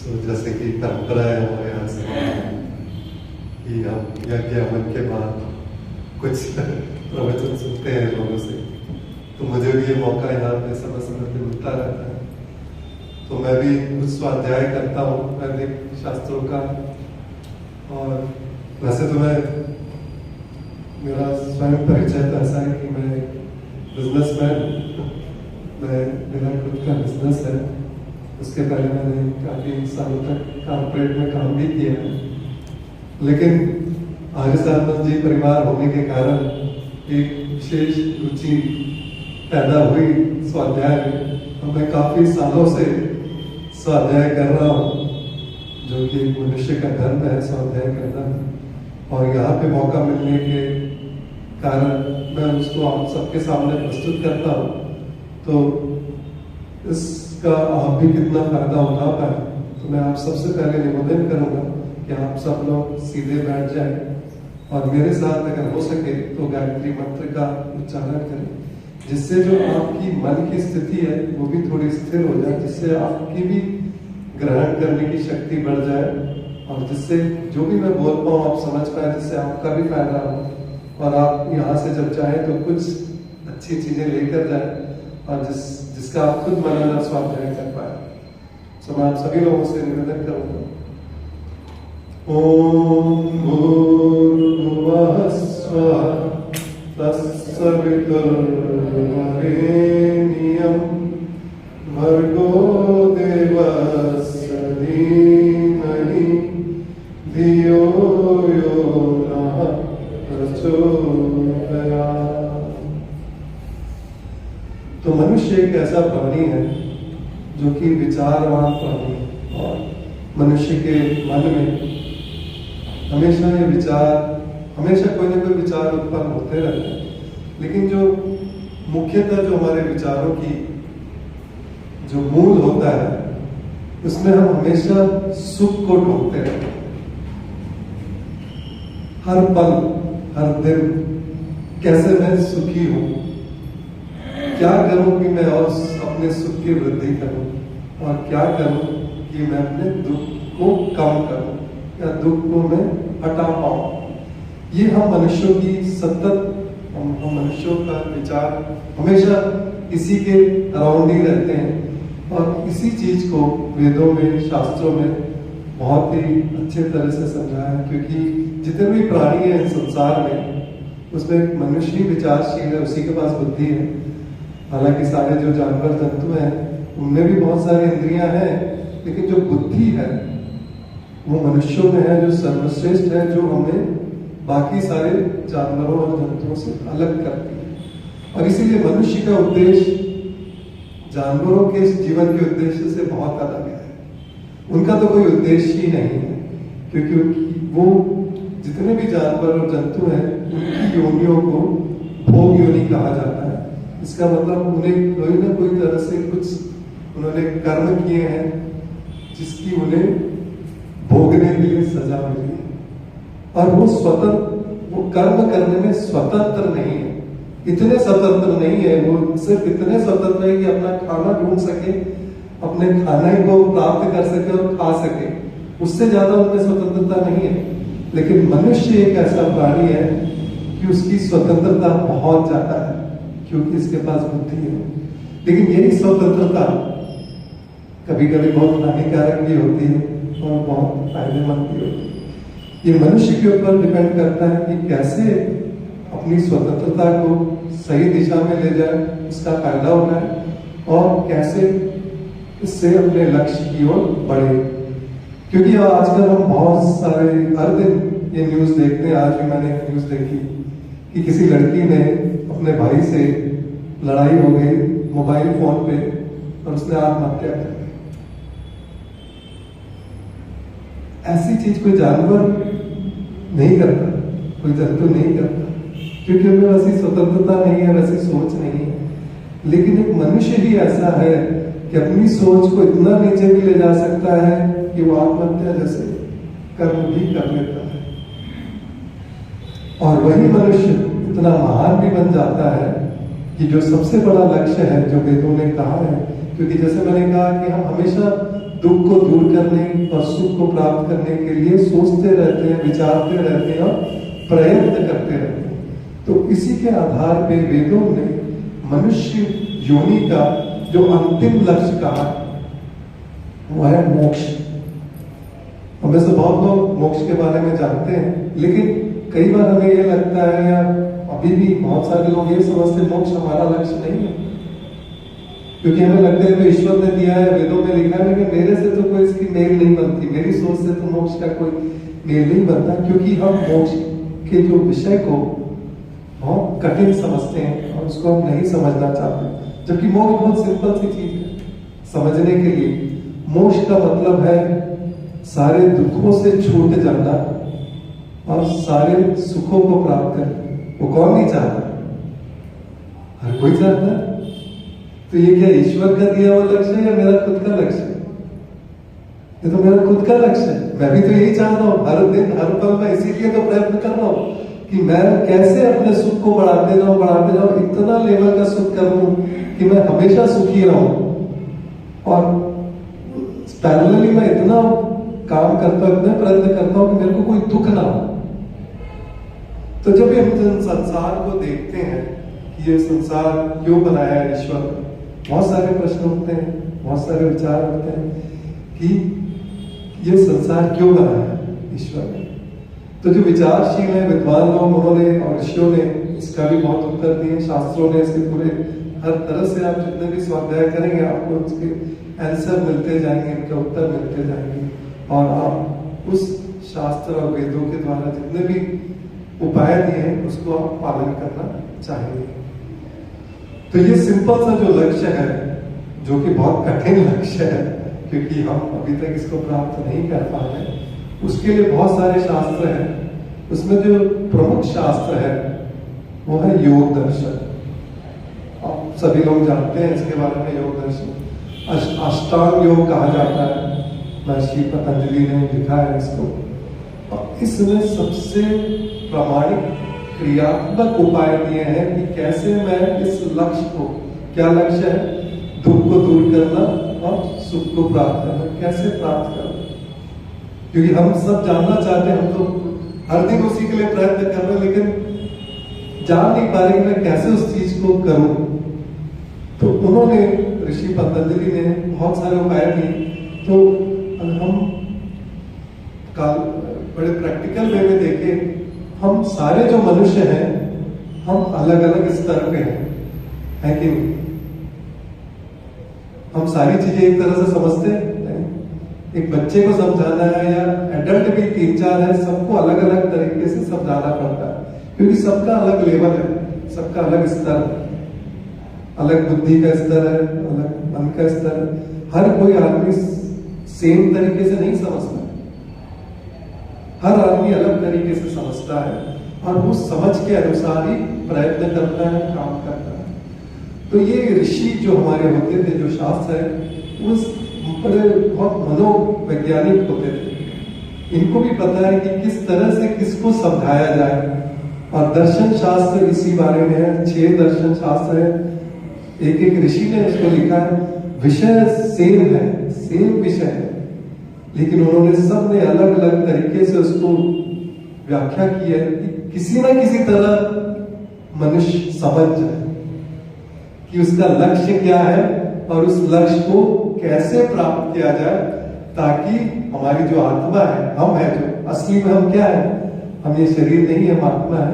जैसे कि परंपरा है हमारे यहाँ से कि हम यज्ञ हवन के बाद कुछ प्रवचन सुनते हैं लोगों से, तो मुझे भी ये मौका यहाँ पे समय समय पे मिलता रहता है। तो मैं भी कुछ स्वाध्याय करता हूँ वैदिक शास्त्रों का। और वैसे तो मेरा स्वयं परिचय तो ऐसा है कि मैं बिजनेसमैन, मेरा खुद का बिजनेस है। उसके पहले मैंने काफी सालों तक कॉर्पोरेट में काम भी किया है, लेकिन आर्यसानंद जी परिवार होने के कारण एक विशेष रुचि पैदा हुई स्वाध्याय में, और मैं काफी सालों से स्वाध्याय कर रहा हूँ, जो कि मनुष्य का धर्म है स्वाध्याय करना। और यहाँ पे मौका मिलने के कारण मैं उसको आप सबके सामने प्रस्तुत करता हूँ, तो इसका आप भी कितना फायदा उठा पाए। तो मैं आप सबसे पहले निवेदन करूंगा कि आप सब लोग सीधे बैठ जाएं और मेरे साथ अगर हो सके तो गायत्री मंत्र का उच्चारण करें, जिससे जो आपकी मन की स्थिति है वो भी थोड़ी स्थिर हो जाए, जिससे आपकी भी ग्रहण करने की शक्ति बढ़ जाए, और जिससे जो भी मैं बोल पाऊँ आप समझ पाए, जिससे आपका भी फायदा हो, और आप यहाँ से जब चाहें तो कुछ अच्छी चीजें लेकर जाए, और जिसका आप खुद मनन और स्वाध्याय कर पाए। तो मैं आप सभी लोगों से निवेदन करूंगा। ओम भूर्भुवः स्वः तत्सवितुर्वरेण्यं भर्गो देवस्य धीमहि धियो यो नः प्रचोदयात्। तो मनुष्य एक ऐसा प्राणी है जो कि विचारवान प्राणी है, और मनुष्य के मन में हमेशा ये विचार, हमेशा कोई ना कोई विचार उत्पन्न होते रहते हैं। लेकिन जो मुख्यतः जो हमारे विचारों की जो मूल होता है, उसमें हम हमेशा सुख को ढूंढते रहते हैं। हर पल हर दिन कैसे मैं सुखी हूं, क्या करूं कि मैं और अपने सुख की वृद्धि करूं, और क्या करूं कि मैं अपने दुख को कम करूं या दुख को मैं हटा पाऊं। ये हम मनुष्यों की सतत, हम मनुष्यों का विचार हमेशा इसी के अराउंड ही रहते हैं। और इसी चीज को वेदों में, शास्त्रों में बहुत ही अच्छे तरह से समझाया है, क्योंकि जितने भी प्राणी हैं संसार में, उसमें मनुष्य ही विचारशील है, उसी के पास बुद्धि है। हालांकि सारे जो जानवर जंतु हैं उनमें भी बहुत सारी इंद्रियां हैं, लेकिन जो बुद्धि है वो मनुष्यों में है, जो सर्वश्रेष्ठ है, जो हमें बाकी सारे जानवरों और जंतुओं से अलग करती है। और इसीलिए मनुष्य का उद्देश्य जानवरों के जीवन के उद्देश्य से बहुत अलग है। उनका तो कोई उद्देश्य ही नहीं है, क्योंकि वो जितने भी जानवर और जंतु हैं उनकी योनियों को भोग योनि कहा जाता है। इसका मतलब उन्हें कोई ना कोई तरह से कुछ उन्होंने कर्म किए हैं जिसकी उन्हें भोगने के लिए सजा मिली है, और वो स्वतंत्र, वो कर्म करने में स्वतंत्र नहीं है। इतने स्वतंत्र नहीं है, वो सिर्फ इतने स्वतंत्र है कि अपना खाना ढूंढ सके, अपने खाने को प्राप्त कर सके और खा सके, उससे ज्यादा उनमें स्वतंत्रता नहीं है। लेकिन मनुष्य एक ऐसा प्राणी है कि उसकी स्वतंत्रता बहुत ज्यादा है, क्योंकि इसके पास बुद्धि है। लेकिन यही स्वतंत्रता कभी कभी बहुत हानिकारक भी होती है और बहुत फायदेमंद भी होती है। ये मनुष्य के ऊपर डिपेंड करता है कि कैसे अपनी स्वतंत्रता को सही दिशा में ले जाए, उसका फायदा उठाए, और कैसे इससे अपने लक्ष्य की ओर बढ़े। क्योंकि आजकल हम बहुत सारे, हर दिन ये न्यूज देखते हैं। आज भी मैंने एक न्यूज देखी कि किसी लड़की ने अपने भाई से लड़ाई हो गई मोबाइल फोन पे, और उसने आत्महत्या कर ली। ऐसी चीज कोई जानवर नहीं करता, कोई जंतु नहीं करता, क्योंकि उनमें वैसी स्वतंत्रता नहीं है, वैसी सोच नहीं है। लेकिन एक मनुष्य ही ऐसा है कि अपनी सोच को इतना नीचे भी ले जा सकता है कि वो आत्महत्या जैसे कर्म भी कर लेता है। और वही मनुष्य इतना महान भी बन जाता है कि जो सबसे बड़ा लक्ष्य है, जो वेदों ने कहा है, क्योंकि जैसे मैंने कहा कि हम हमेशा दुख को दूर करने और सुख को प्राप्त करने के लिए सोचते रहते हैं, विचारते रहते हैं और प्रयत्न करते रहते हैं। तो इसी के आधार पे वेदों ने मनुष्य योनि का जो अंतिम लक्ष्य कहा वो है मोक्ष। हमें से बहुत लोग मोक्ष के बारे में जानते हैं, लेकिन कई बार हमें ये लगता है, या अभी भी बहुत सारे लोग ये समझते हैं मोक्ष हमारा लक्ष्य नहीं है, क्योंकि हमें लगता है तो ईश्वर ने दिया है, वेदों में लिखा है, लेकिन मेरे से तो कोई इसकी मेल नहीं बनती, मेरी सोच से तो मोक्ष का कोई मेल नहीं बनता, क्योंकि हम मोक्ष के जो विषय को बहुत कठिन समझते हैं और उसको हम नहीं समझना चाहते, जबकि मोक्ष बहुत सिंपल सी चीज है समझने के लिए। मोक्ष का मतलब है सारे दुखों से छूट जाना और सारे सुखों को प्राप्त करना। वो कौन नहीं चाहता? हर कोई चाहता है। तो ये क्या ईश्वर का दिया हुआ लक्ष्य है या मेरा खुद का लक्ष्य है? ये तो मेरा खुद का लक्ष्य है। मैं भी तो यही चाहता हूँ, हर दिन हर पल मैं इसीलिए तो प्रयत्न कर रहा हूँ कि मैं कैसे अपने सुख को बढ़ाते जाऊं, इतना लेवल का सुख करूं कि मैं हमेशा सुखी रहूं, और पैरेलली मैं इतना काम करता हूं, इतना प्रयत्न करता हूं कि मेरे को कोई दुख ना हो। तो जब हम संसार को देखते हैं कि ये संसार क्यों बनाया है ईश्वर ने, बहुत सारे प्रश्न उठते हैं, बहुत सारे विचार उठते हैं कि ये संसार क्यों बनाया है ईश्वर ने। तो जो विचारशील है, विद्वान लोग, उन्होंने और ऋषियों ने इसका भी बहुत उत्तर दिए, शास्त्रों ने इसके पूरे हर तरह से, आप जितने भी स्वाध्याय करेंगे आपको उसके आंसर मिलते जाएंगे, इनके उत्तर मिलते जाएंगे, और आप उस शास्त्र और वेदों के द्वारा जितने भी उपाय दिए हैं उसको आप पालन करना चाहिए। तो ये सिंपल सा जो लक्ष्य है, जो कि बहुत कठिन लक्ष्य है क्योंकि हम अभी तक इसको प्राप्त नहीं कर पा रहे, उसके लिए बहुत सारे शास्त्र हैं। उसमें जो प्रमुख शास्त्र है वो है योग दर्शन। आप सभी लोग जानते हैं इसके बारे में। योग दर्शन अष्टांग योग कहा जाता है, महर्षि पतंजलि ने लिखा है इसको, और इसमें सबसे प्रामाणिक क्रियात्मक उपाय दिए हैं कि कैसे मैं इस लक्ष्य को, क्या लक्ष्य है, दुख को दूर करना और सुख को प्राप्त करना, कैसे प्राप्त करना। क्योंकि हम सब जानना चाहते हैं, हम तो हर दिन उसी के लिए प्रयत्न कर रहे हैं, लेकिन जान नहीं पा रहे कि मैं कैसे उस चीज को करूं। तो उन्होंने, ऋषि पतंजलि ने बहुत सारे उपाय दिए। तो हम बड़े प्रैक्टिकल वे में देखें, हम सारे जो मनुष्य हैं हम अलग अलग स्तर पे हैं, कि नहीं? हम सारी चीजें एक तरह से समझते हैं। एक बच्चे को समझाना है या एडल्ट भी 3-4 है, सबको अलग अलग तरीके से समझाना पड़ता है, क्योंकि सबका अलग लेवल है, सबका अलग स्तर है, अलग बुद्धि का स्तर है, अलग मन का स्तर है। हर कोई आदमी सेम तरीके से नहीं समझता, हर आदमी अलग तरीके से समझता है और वो समझ के अनुसार ही प्रयत्न करता है, काम करता है। तो ये ऋषि जो हमारे होते थे, जो शास्त्र है, उस बड़े बहुत मनोवैज्ञानिक होते थे। इनको भी पता है कि किस तरह से किसको समझाया जाए, और दर्शन शास्त्र इसी बारे में है। 6 दर्शन शास्त्र है, एक एक ऋषि ने उसको लिखा है। विषय सेम है, सेम विषय है, लेकिन उन्होंने सब ने अलग अलग तरीके से उसको व्याख्या की है कि किसी ना किसी तरह मनुष्य समझ जाए कि उसका लक्ष्य क्या है और उस लक्ष्य को कैसे प्राप्त किया जाए, ताकि हमारी जो आत्मा है, हम है जो असली में हम क्या है, हम ये शरीर नहीं है, हम आत्मा है,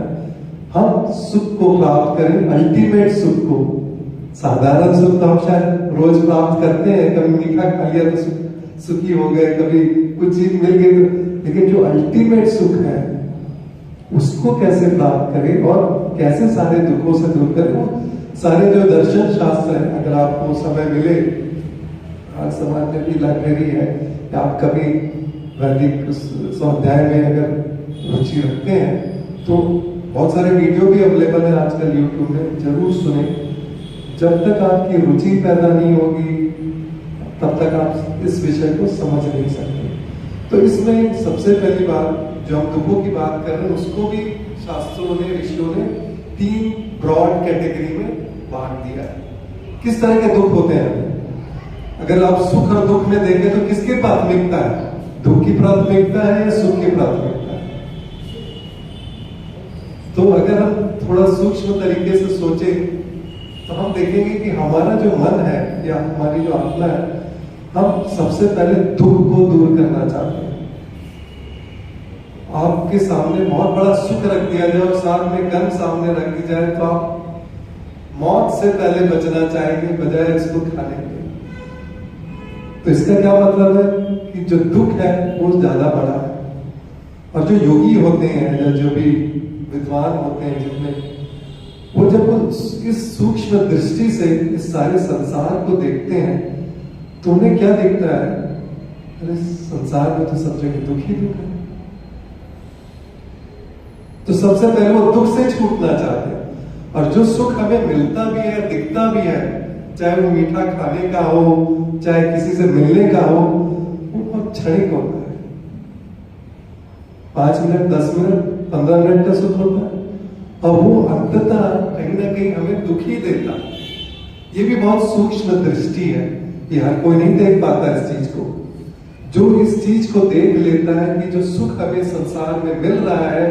हम सुख को प्राप्त करें, अल्टीमेट सुख को। साधारण सुख तो हम शायद रोज प्राप्त करते हैं, कभी मीठा खा लिया तो सुखी हो गए, कभी कुछ चीज मिल गई तो, लेकिन जो अल्टीमेट सुख है उसको कैसे प्राप्त करें और कैसे सारे दुखों से दूर करें, वो सारे जो दर्शन शास्त्र है। अगर आपको समय मिले, आज समाज में भी लाइब्रेरी है, या आप कभी वैदिक स्वाध्याय में अगर रुचि रखते हैं तो बहुत सारे वीडियो भी अवेलेबल है आजकल यूट्यूब में, जरूर सुने। जब तक आपकी रुचि पैदा नहीं होगी तब तक आप इस विषय को समझ नहीं सकते। तो इसमें सबसे पहली बात, जो हम दुखों की बात कर रहे हैं, उसको भी शास्त्रों ने, ऋषियों ने 3 ब्रॉड कैटेगरी में बांट दिया है। किस तरह के दुख होते हैं? अगर आप सुख और दुख में देखें तो किसकी प्राथमिकता है? दुख की प्राथमिकता है या सुख की प्राथमिकता है? तो अगर हम थोड़ा सूक्ष्म तरीके से सोचें तो हम देखेंगे कि हमारा जो मन है या हमारी जो आत्मा है, हम सबसे पहले दुख को दूर करना चाहते हैं। आपके सामने बहुत बड़ा सुख रख दिया जाए और साथ में गम सामने रख दी जाए तो आप मौत से पहले बचना चाहेंगे बजाय इसको खाने के। तो इसका क्या मतलब है कि जो दुख है वो ज्यादा बड़ा है। और जो योगी होते हैं या जो भी विद्वान होते हैं, जिनमें वो जब वो इस सूक्ष्म दृष्टि से इस सारे संसार को देखते हैं तो उन्हें क्या दिखता है? अरे संसार में तो सब जगह दुख ही दुख है। तो सबसे पहले वो दुख से छूटना चाहते हैं। और जो सुख हमें मिलता भी है, दिखता भी है, चाहे वो मीठा खाने का हो, चाहे किसी से मिलने का हो, वो बहुत क्षणिक होता है। 5 मिनट, 10 मिनट, 15 मिनट का सुख होता है और वो अंततः कहीं ना कहीं हमें दुख ही देता है। ये भी बहुत सूक्ष्म दृष्टि है, ये हर कोई नहीं देख पाता इस चीज को। जो इस चीज को देख लेता है कि जो सुख हमें संसार में मिल रहा है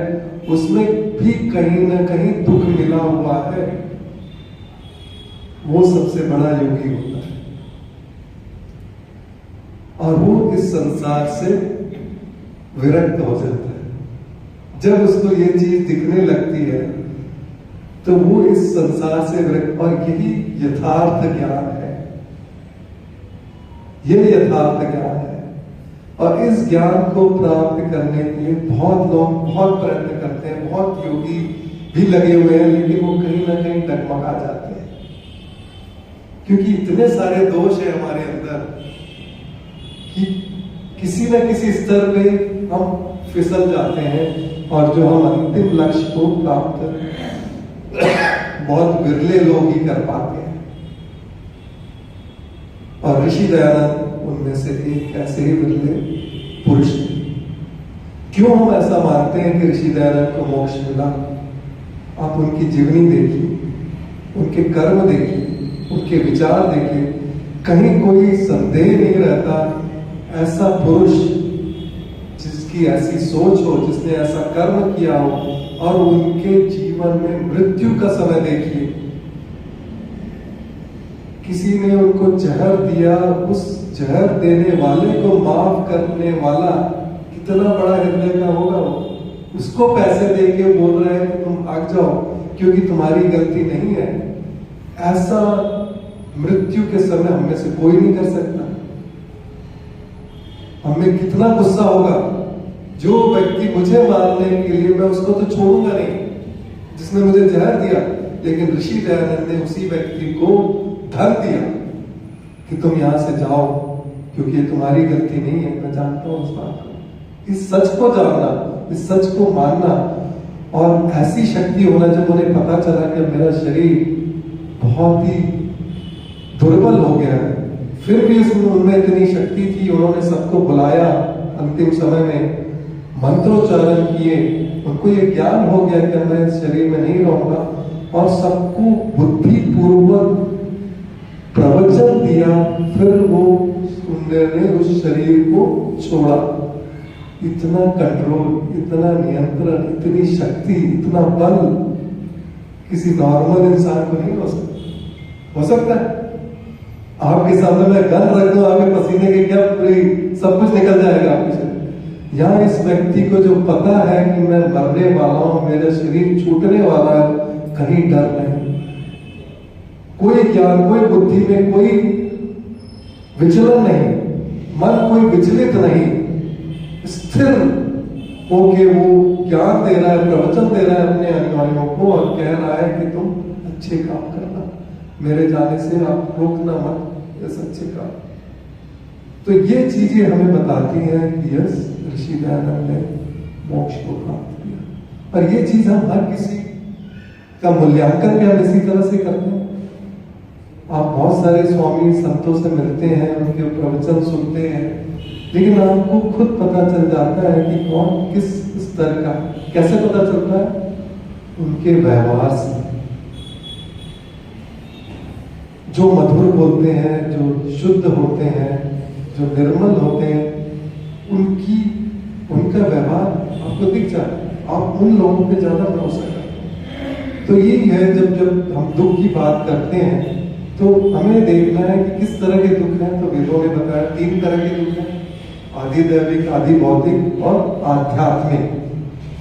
उसमें भी कहीं ना कहीं दुख मिला हुआ है, वो सबसे बड़ा योगी होता है। और वो इस संसार से विरक्त हो जाता है। जब उसको ये चीज दिखने लगती है तो वो इस संसार से विरक्त, और यही यथार्थ ज्ञान है। ये यथार्थ ज्ञान है। और इस ज्ञान को प्राप्त करने के लिए बहुत लोग बहुत प्रयत्न करते हैं, बहुत योगी भी लगे हुए हैं, लेकिन वो कहीं ना कहीं डगमगा जाते हैं क्योंकि इतने सारे दोष है हमारे अंदर कि किसी न किसी स्तर पे हम फिसल जाते हैं और जो हम अंतिम लक्ष्य को प्राप्त बहुत विरले लोग ही कर पाते हैं। और ऋषि दयानंद उनमें से एक ऐसे ही विरले पुरुष थे। क्यों हम ऐसा मानते हैं कि ऋषि दयानंद को मोक्ष मिला? आप उनकी जीवनी देखिए, उनके कर्म देखिए, उनके विचार देखिए, कहीं कोई संदेह नहीं रहता ऐसा पुरुष जिसकी ऐसी सोच हो, जिसने ऐसा कर्म किया हो, और उनके जीवन में मृत्यु का समय देखिए। किसी ने उनको जहर दिया, उस जहर देने वाले को माफ करने वाला कितना बड़ा हृदय का होगा वो। उसको पैसे देके बोल रहे हैं कि तुम भाग जाओ क्योंकि तुम्हारी गलती नहीं है। ऐसा मृत्यु के समय हम में से कोई नहीं कर सकता। हमें कितना गुस्सा होगा। जो व्यक्ति मुझे मारने के लिए, मैं उसको तो छोड़ूंगा नहीं जिसने मुझे जहर दिया, लेकिन ऋषि दयानंद ने उसी व्यक्ति को धन दिया कि तुम यहां से जाओ क्योंकि ये तुम्हारी गलती नहीं है। मैं जानता हूं उस बात को। इस सच को जानना, इस सच को मानना और ऐसी शक्ति होना, जब उन्हें पता चला कि मेरा शरीर बहुत ही दुर्बल हो गया है, फिर भी उनमें इतनी शक्ति थी, उन्होंने सबको बुलाया, अंतिम समय में मंत्रोच्चारण किए, उनको ये ज्ञान हो गया कि मैं इस शरीर में नहीं रहूंगा, और सबको बुद्धि पूर्वक प्रवचन दिया। फिर वो उन्होंने उस शरीर को छोड़ा। इतना कंट्रोल, इतना नियंत्रण, इतनी शक्ति, इतना बल किसी नॉर्मल इंसान को नहीं हो सकता। हो सकता है आपके सामने मैं गन रख दूं, आपके पसीने के क्या पूरी सब कुछ निकल जाएगा आपके शरीर। यहाँ इस व्यक्ति को जो पता है कि मैं मरने वाला हूं, मेरा शरीर छूटने वाला है, कहीं डर नहीं, कोई ज्ञान, कोई बुद्धि में कोई विचलन नहीं, मन कोई विचलित नहीं, स्थिर होके वो ज्ञान दे रहा है, प्रवचन दे रहा है अपने अनुयायियों को और कह रहा है कि तुम अच्छे काम करना, मेरे जाने से आप रोकना मत इस अच्छे काम। तो ये चीजें हमें बताती हैं कि यस, ऋषि दयानंद ने मोक्ष को प्राप्त किया। और ये चीज हम हर किसी का मूल्यांकन भी हम इसी तरह से करते हैं। आप बहुत सारे स्वामी संतों से मिलते हैं, उनके प्रवचन सुनते हैं, लेकिन आपको खुद पता चल जाता है कि कौन किस स्तर का। कैसे पता चलता है? उनके व्यवहार से। जो मधुर बोलते हैं, जो शुद्ध होते हैं, जो निर्मल होते हैं, उनका व्यवहार आपको दिख जाता है, आप उन लोगों पे ज्यादा भरोसा करते हैं। तो यही है, जब हम दुख की बात करते हैं तो हमें देखना है कि किस तरह के दुख हैं। तो वेदों ने बताया 3 तरह के दुख हैं, आदि दैविक, आदि भौतिक और आध्यात्मिक।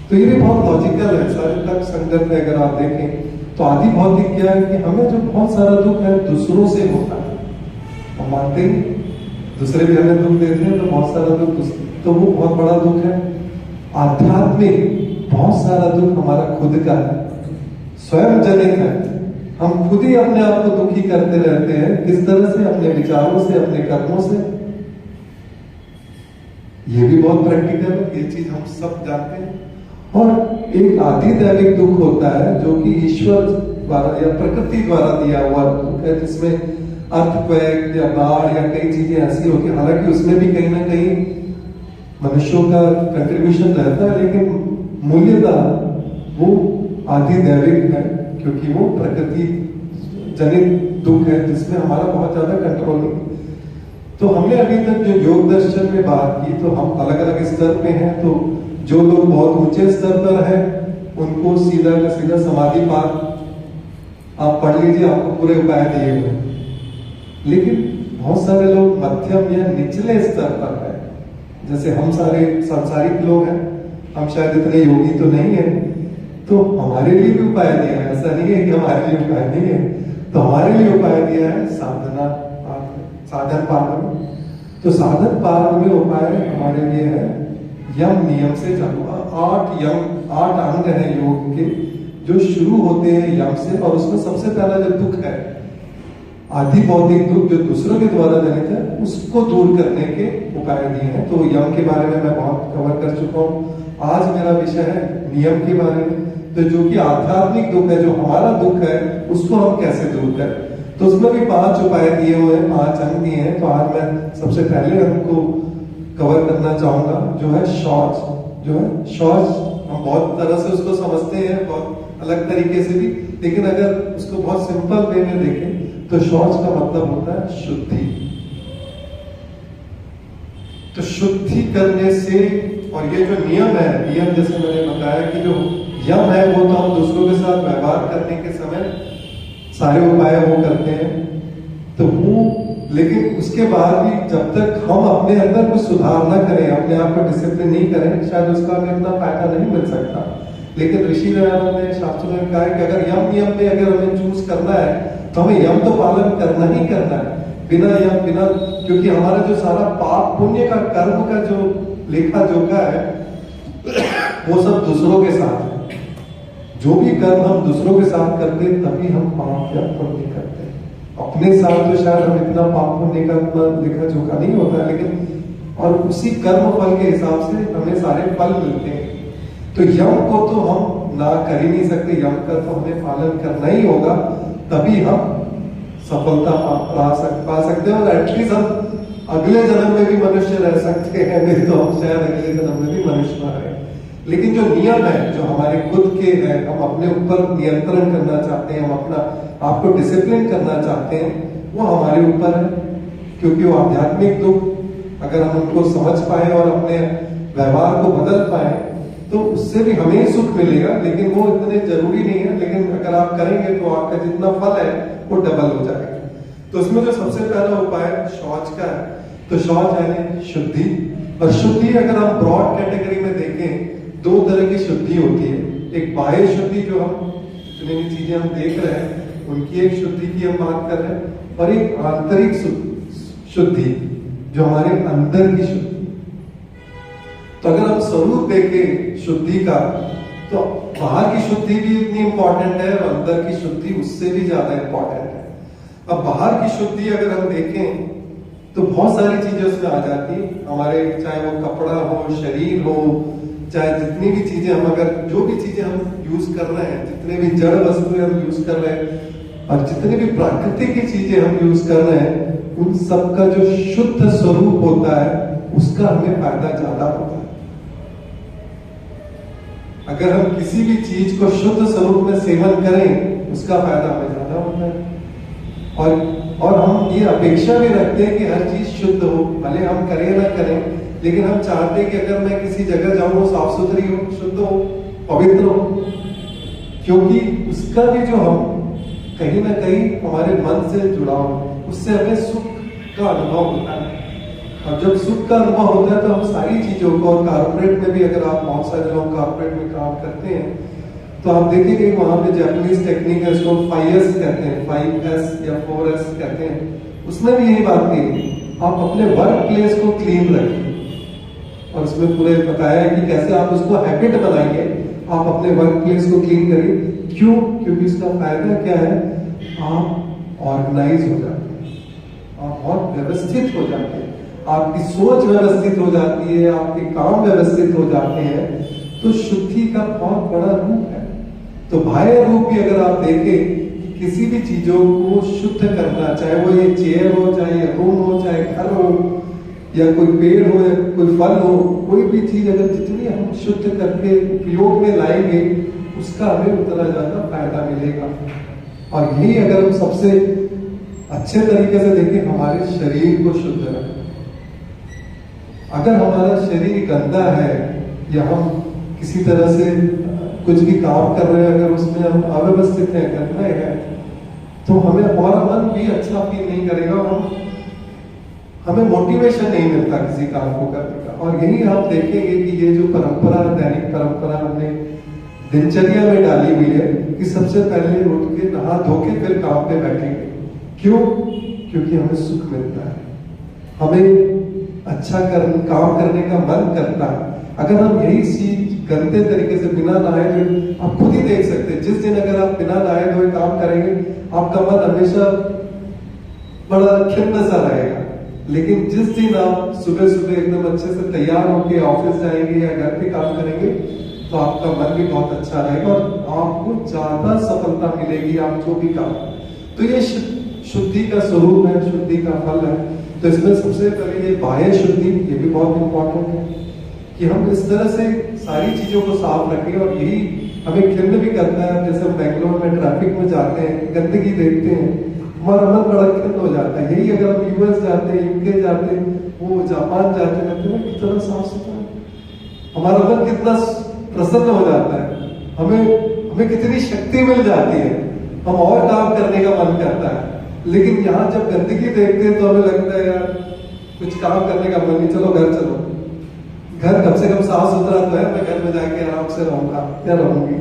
तो ये भी बहुत लॉजिकल है, सारे तक संगत में अगर आप देखें तो आदि भौतिक क्या है कि हमें जो बहुत सारा दुख है दूसरों से होता है, हम मानते हैं दूसरे भी हमें दुख देते हैं, तो बहुत सारा दुख तो वो बहुत बड़ा दुख है। आध्यात्मिक, बहुत सारा दुख हमारा खुद का है, स्वयं जनित है, हम खुद ही अपने आप को दुखी करते रहते हैं। किस तरह से? अपने विचारों से, अपने कर्मों से। ये भी बहुत प्रैक्टिकल है, ये चीज हम सब जानते हैं। और एक आदि दैविक दुख होता है जो कि ईश्वर द्वारा या प्रकृति द्वारा दिया हुआ दुख है, जिसमें अर्थक्वेक या बाढ़ या कई चीजें ऐसी होती है। हालांकि उसमें भी कहीं ना कहीं मनुष्यों का कंट्रीब्यूशन रहता है, लेकिन मूल्यतः वो आदि दैविक है, क्योंकि वो प्रकृति जनित दुख है जिसमें हमारा बहुत ज्यादा कंट्रोल नहीं। तो हमने अभी तक जो योग दर्शन में बात की, तो हम अलग अलग स्तर पे हैं। तो जो लोग बहुत ऊंचे स्तर पर हैं उनको सीधा का सीधा समाधि पाठ आप पढ़ लीजिए, आपको पूरे उपाय दिए हुए हैं। लेकिन बहुत सारे लोग मध्यम या निचले स्तर पर है, जैसे हम सारे सांसारिक लोग हैं, हम शायद इतने योगी तो नहीं है, तो हमारे लिए भी उपाय दिया है। ऐसा नहीं है कि हमारे लिए उपाय नहीं है, तो हमारे लिए उपाय दिया है साधना साधन पाठ। तो साधन पाठ में उपाय हमारे लिए है यम नियम से चालू। 8 अंग है योग के जो शुरू होते हैं यम से, और उसमें सबसे पहला जो दुख है आदि भौतिक दुख जो दूसरों के द्वारा जनित है, उसको दूर करने के उपाय दिए हैं। तो यम के बारे में मैं बहुत कवर कर चुका हूँ। आज मेरा विषय है नियम के बारे में। तो जो कि आध्यात्मिक दुख है, जो हमारा दुख है, उसको हम कैसे दूर करें। तो उसमें भी 5 उपाय दिए हुए हैं, 5 अंग दिए हैं। तो आज मैं सबसे पहले हमको कवर करना चाहूंगा जो है शौच। जो है शौच, हम बहुत तरह से उसको समझते हैं, बहुत अलग तरीके से भी, लेकिन अगर उसको बहुत सिंपल वे में देखें तो शौच का मतलब होता है शुद्धि। तो शुद्धि करने से, और ये जो नियम है, नियम जैसे मैंने बताया कि जो यम है वो तो हम दूसरों के साथ व्यवहार करने के समय सारे उपाय वो करते हैं, तो वो, लेकिन उसके बाद भी जब तक हम अपने अंदर कुछ सुधार ना करें, अपने आप को डिसिप्लिन नहीं करें, शायद उसका हमें इतना फायदा नहीं मिल सकता। लेकिन ऋषि दयानंद ने शास्त्रों में कहा है कि अगर यम नियम में अगर हमें चूज करना है तो हमें यम तो पालन करना ही करना है, बिना यम बिना, क्योंकि हमारा जो सारा पाप पुण्य का कर्म का जो लेखा जोखा है वो सब दूसरों के साथ है। जो भी कर्म हम दूसरों के साथ करते हैं तभी हम पाप या पुण्य करते हैं। अपने साथ तो शायद हम इतना पाप पुण्य का लेखा जोखा नहीं होता है, लेकिन और उसी कर्म फल के हिसाब से हमें सारे फल मिलते हैं। तो यम को तो हम ना कर ही नहीं सकते, यम का तो हमें पालन करना ही होगा, तभी हम सफलता पा सकते हैं, और एटलीस्ट हम अगले जन्म में भी मनुष्य रह सकते हैं। नहीं तो हम शायद अगले जन्म में भी मनुष्य ना रहे। लेकिन जो नियम है, जो हमारे खुद के हैं, हम अपने ऊपर नियंत्रण करना चाहते हैं, हम अपना आपको डिसिप्लिन करना चाहते हैं, वो हमारे ऊपर है। क्योंकि वो आध्यात्मिक दुख अगर हम उनको समझ पाए और अपने व्यवहार को बदल पाए तो उससे भी हमें ही सुख मिलेगा, लेकिन वो इतने जरूरी नहीं है। लेकिन अगर आप करेंगे तो आपका जितना फल है वो डबल हो जाएगा। तो उसमें जो सबसे पहला उपाय शौच का है, तो शौच यानी शुद्धि। और शुद्धि अगर हम ब्रॉड कैटेगरी में देखें, 2 तरह की शुद्धि होती है। एक बाह्य शुद्धि, जो हम जितनी भी चीजें हम देख रहे हैं उनकी एक शुद्धि की हम बात कर रहे हैं, और एक आंतरिक शुद्धि जो हमारे अंदर की शुद्धि। तो अगर हम स्वरूप देखें शुद्धि का, तो बाहर की शुद्धि भी इतनी इंपॉर्टेंट है और अंदर की शुद्धि उससे भी ज्यादा इंपॉर्टेंट है। अब बाहर की शुद्धि अगर हम देखें तो बहुत सारी चीजें उसमें आ जाती है हमारे, चाहे वो कपड़ा हो, शरीर हो, चाहे जितनी भी चीजें हम, अगर जो भी चीजें हम यूज कर रहे हैं, जितने भी जड़ वस्तुएं हम यूज कर रहे हैं और जितनी भी प्राकृतिक की चीजें हम यूज कर रहे हैं, उन सब का जो शुद्ध स्वरूप होता है उसका हमें फायदा ज्यादा होता है। अगर हम किसी भी चीज को शुद्ध स्वरूप में सेवन करें उसका फायदा हमें ज्यादा होता है। और और हम ये अपेक्षा भी रखते हैं कि हर चीज शुद्ध हो, भले हम करें ना करें, लेकिन हम चाहते हैं कि अगर मैं किसी जगह जाऊं वो साफ सुथरी हो, शुद्ध हो, पवित्र हो, क्योंकि उसका भी जो हम कहीं ना कहीं हमारे मन से जुड़ा हो, उससे हमें सुख का अनुभव होता है। और जब सुख का अनुभव होता है तो हम सारी चीजों को, और कारपोरेट में भी अगर आप बहुत सारे लोग कारपोरेट में काम करते हैं तो आप देखेंगे वहां पे जापानीज टेक्निक है, इसको 5S कहते हैं, 5S या 4S कहते हैं। उसने भी यही बात कही, आप अपने वर्क प्लेस को क्लीन रखें, और उसमें पूरे बताया है कि कैसे आप उसको हैबिट बनाएंगे, आप अपने वर्क प्लेस को क्लीन करिए। क्यों? क्योंकि इसका फायदा क्या है, आप ऑर्गेनाइज हो जाते हैं, आप बहुत व्यवस्थित हो जाते हैं, आपकी सोच व्यवस्थित हो जाती है, आपके काम व्यवस्थित हो जाते हैं। तो शुद्धि का बहुत बड़ा रूप है। तो बाह्य रूप भी अगर आप देखें, किसी भी चीजों को शुद्ध करना, चाहे वो ये चेयर हो, चाहे ये रूम हो, चाहे घर हो, या कोई पेड़ हो, या कोई फल हो, कोई भी चीज अगर जितनी हम शुद्ध करके उपयोग में लाएंगे, उसका हमें उतना ज्यादा फायदा मिलेगा। और यही अगर हम सबसे अच्छे तरीके से देखें, हमारे शरीर को शुद्ध रखें। अगर हमारा शरीर गंदा है, या हम किसी तरह से कुछ भी काम कर रहे हैं, अगर उसमें हम अव्यवस्थित हैं, गंदे हैं, तो हमें हमारा मन भी अच्छा फील नहीं करेगा, हमें मोटिवेशन नहीं मिलता किसी काम को करने का। और यही आप देखेंगे कि ये जो परंपरा, दैनिक परंपरा हमने दिनचर्या में डाली हुई है कि सबसे पहले उठ के नहा धो के फिर काम पे बैठेंगे। क्यों? क्योंकि हमें सुख मिलता है, हमें अच्छा काम करने का मन करता है। अगर हम यही चीज गंदे तरीके से बिना नहाए धोए, आप खुद ही देख सकते हैं, जिस दिन अगर आप बिना नहाए धोए काम करेंगे, आपका मन हमेशा बड़ा खिन्न सा रहेगा। लेकिन जिस दिन आप सुबह सुबह एकदम अच्छे से तैयार होकर ऑफिस जाएंगे या घर पे काम करेंगे, तो आपका मन भी बहुत अच्छा रहेगा और आपको ज्यादा सफलता मिलेगी, आप जो भी काम। तो ये शुद्धि का स्वरूप है, शुद्धि का फल है। तो इसमें सबसे पहले ये बाह्य शुद्धि, ये भी बहुत इंपॉर्टेंट है कि हम इस तरह से सारी चीजों को साफ रखें। और यही हमें खिन्न भी करता है, जैसे हम बेंगलोर में ट्रैफिक में जाते हैं, गंदगी देखते हैं, हमारा मन बड़ा खिन्न हो जाता है। यही अगर हम यूएस जाते हैं, यूके जाते हैं, वो जापान जाते हैं, कितना साफ सुथरा, हमारा मन कितना प्रसन्न हो जाता है, हमें कितनी शक्ति मिल जाती है, हम और काम करने का मन करता है। लेकिन यहाँ जब गंदगी देखते हैं तो हमें लगता है यार कुछ काम करने का मन नहीं, चलो घर चलो, घर कम से कम साफ सुथरा तो है, मैं घर में जाके आराम से रहूंगा या रहूंगी।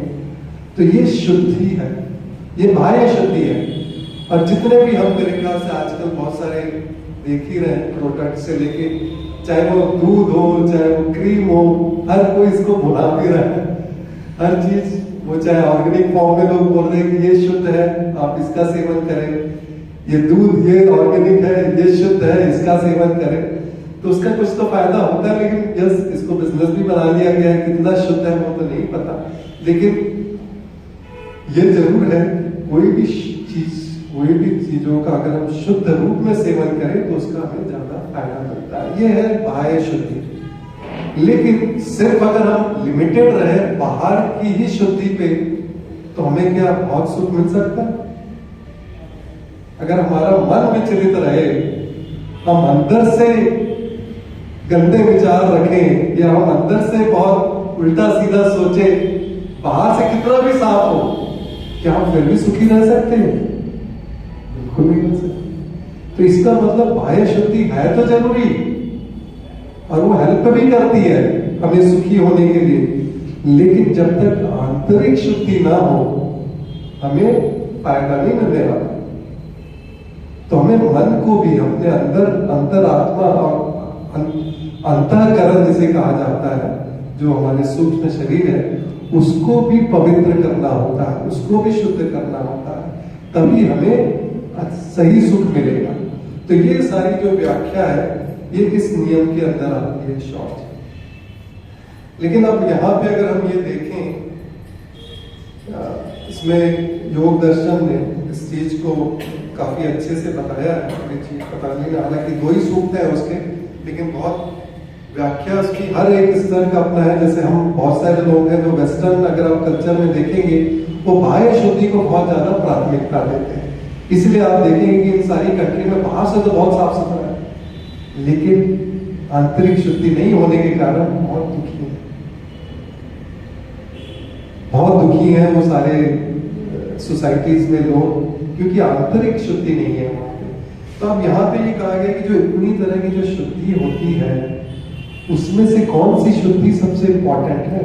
तो ये शुद्धि है, ये बाह्य शुद्धि है। और जितने भी हम मेरे ख्याल से आजकल बहुत सारे देख ही रहे हैं, प्रोडक्ट से लेके, चाहे वो दूध हो, चाहे वो क्रीम हो, हर कोई इसको भुला भी रहा है, हर चीज वो चाहे ऑर्गेनिक फॉर्म में लोग बोल रहे हैं कि ये शुद्ध है, आप इसका सेवन करें, ये दूध ये ऑर्गेनिक है, ये शुद्ध है, इसका सेवन करें। तो उसका कुछ तो फायदा होता है, लेकिन यस इसको बिजनेस भी बना लिया गया है, कितना शुद्ध है वो तो नहीं पता। लेकिन ये जरूर है, कोई भी चीज, कोई भी चीजों का अगर हम शुद्ध रूप में सेवन करें तो उसका हमें ज्यादा फायदा मिलता है। ये है बाह्य शुद्धि। लेकिन सिर्फ अगर हम लिमिटेड रहे बाहर की ही शुद्धि पे, तो हमें क्या बहुत सुख मिल सकता है? अगर हमारा मन विचलित रहे, हम अंदर से गंदे विचार रखें, या हम अंदर से बहुत उल्टा सीधा सोचे, बाहर से कितना भी साफ हो, क्या हम फिर भी सुखी रह सकते हैं? बिल्कुल नहीं रह सकते। तो इसका मतलब बाह्य शुद्धि है तो जरूरी, और वो हेल्प भी करती है हमें सुखी होने के लिए, लेकिन जब तक आंतरिक शुद्धि ना हो हमें फायदा नहीं मिलने वाला। तो हमें मन को भी अपने अंतरात्मा और अंतःकरण जिसे कहा जाता है, जो हमारे सूक्ष्म शरीर है, उसको भी पवित्र करना होता है, उसको भी शुद्ध करना होता है, तभी हमें सही सुख मिलेगा। तो ये सारी जो व्याख्या है ये इस नियम के अंदर आती है शॉर्ट। लेकिन अब यहाँ पे अगर हम ये देखें, इसमें योग दर्शन ने इस चीज को काफी अच्छे से बताया है। चीज बताने में हालांकि 2 ही सूक्त है उसके, लेकिन बहुत व्याख्या उसकी हर एक स्तर का अपना है। जैसे हम बहुत सारे लोग हैं जो वेस्टर्न अगर आप कल्चर में देखेंगे, वो बाह्य शुद्धि को बहुत ज्यादा प्राथमिकता देते हैं इसलिए आप देखेंगे कि इन सारी कंट्री में बाहर से तो बहुत साफ सुथरा है, लेकिन आंतरिक शुद्धि नहीं होने के कारण बहुत दुखी है, बहुत दुखी है वो सारे सोसाइटीज में लोग, क्योंकि आंतरिक शुद्धि नहीं है वहां पे। तो अब यहाँ पे ये कहा गया कि जो इतनी तरह की जो शुद्धि होती है उसमें से कौन सी शुद्धि सबसे इंपॉर्टेंट है।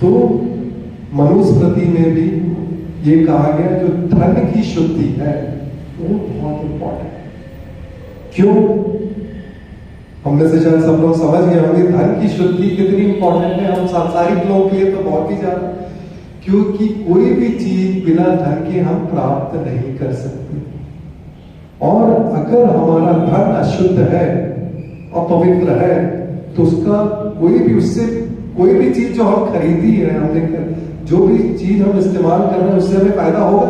तो मनुस्मृति में भी ये कहा गया जो धन की शुद्धि है वो बहुत इंपॉर्टेंट है। क्यों? हमने से शायद सब लोग समझ गए होंगे धन की शुद्धि कितनी इंपॉर्टेंट है हम सांसारिक लोगों के लिए तो बहुत ही ज्यादा, क्योंकि कोई भी चीज बिना धन के हम प्राप्त नहीं कर सकते। और अगर हमारा धन अशुद्ध है, अपवित्र है, तो उसका उससे कोई भी चीज जो हम खरीदी है, हमने जो भी चीज हम इस्तेमाल कर रहे हैं उससे हमें फायदा होगा।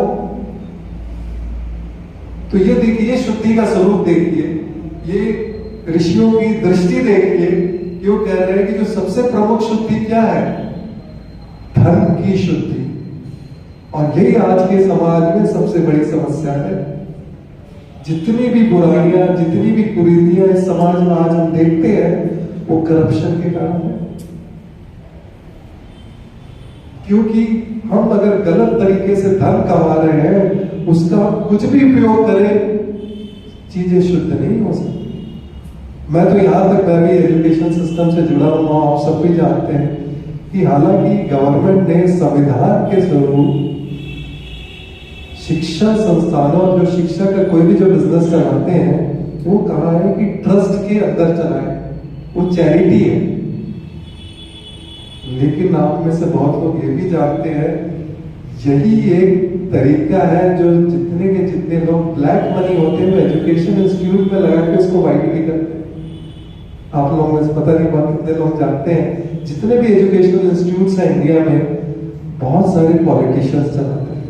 तो ये देखिए शुद्धि का स्वरूप देखिए, ये ऋषियों की दृष्टि देखिए, क्यों कह रहे हैं कि जो सबसे प्रमुख शुद्धि क्या है? धन की शुद्धि। और यही आज के समाज में सबसे बड़ी समस्या है। जितनी भी बुराइयां, जितनी भी कुरीतियां इस समाज में आज हम देखते हैं वो करप्शन के कारण है। क्योंकि हम अगर गलत तरीके से धन कमा रहे हैं, उसका कुछ भी उपयोग करें, चीजें शुद्ध नहीं हो सकती। मैं तो यहां तक मैं भी एजुकेशन सिस्टम से जुड़ा हुआ, आप सब भी जानते हैं कि हालांकि गवर्नमेंट ने संविधान के स्वरूप शिक्षा संस्थानों और जो शिक्षा का कोई भी जो बिजनेस चलाते हैं वो कहा है कि ट्रस्ट के अंदर चलाए, वो चैरिटी है। लेकिन आप में से बहुत लोग ये भी जानते हैं यही एक तरीका है जो जितने के जितने लोग ब्लैक मनी होते हैं वो एजुकेशन इंस्टीट्यूट में लगा के उसको वाइट भी करते हैं। आप लोगों में से पता नहीं बहुत कितने लोग जानते हैं जितने भी एजुकेशनल इंस्टीट्यूट्स हैं इंडिया में, बहुत सारे पॉलिटिशियंस चलाते हैं,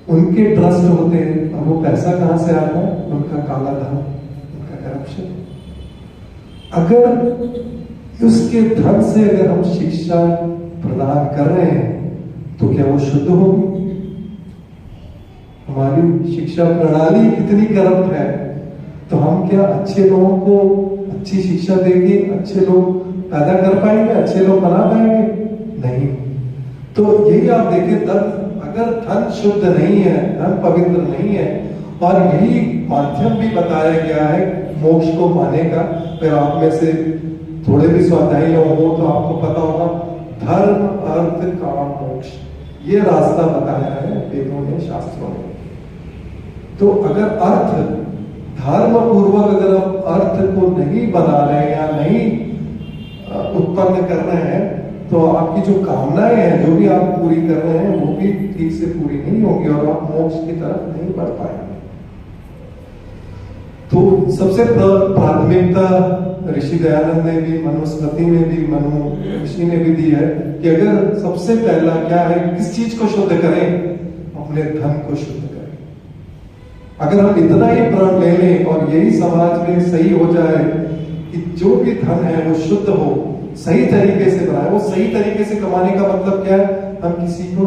उनके ट्रस्ट होते हैं। और वो पैसा कहां से आता है? उनका काला धन, उनका करप्शन। अगर उसके धन से अगर हम शिक्षा प्रदान कर रहे हैं तो क्या वो शुद्ध होगी? हमारी शिक्षा प्रणाली कितनी करप्ट है, तो हम क्या अच्छे लोगों को अच्छी शिक्षा देंगे, अच्छे लोग पैदा कर पाएंगे, अच्छे लोग बना पाएंगे? नहीं। तो यही आप देखें, अगर धन शुद्ध नहीं है, धन पवित्र नहीं है, और यही माध्यम भी बताया गया है मोक्ष को पाने का। फिर आप में से थोड़े भी स्वाध्यायी लोग हो तो आपको पता होगा धर्म अर्थ काम मोक्ष, ये रास्ता बताया है वेदों ने, शास्त्रों ने। तो अगर अर्थ धर्म पूर्वक अगर आप अर्थ को नहीं बना रहे या नहीं उत्पन्न कर रहे हैं, तो आपकी जो कामनाएं हैं, जो भी आप पूरी कर रहे हैं, वो भी ठीक से पूरी नहीं होगी और आप मोक्ष की तरफ नहीं बढ़ पाएंगे। तो सबसे प्राथमिकता ऋषि दयानंद ने भी, मनुस्मृति में भी, मनु ऋषि ने भी दी है कि अगर सबसे पहला क्या है, किस चीज को शुद्ध करें? अपने धन को शुद्ध करें। अगर हम इतना ही प्रण ले लें और यही समाज में सही हो जाए कि जो भी धन है वो शुद्ध हो, सही तरीके से बनाए। वो सही तरीके से कमाने का मतलब क्या है? हम किसी को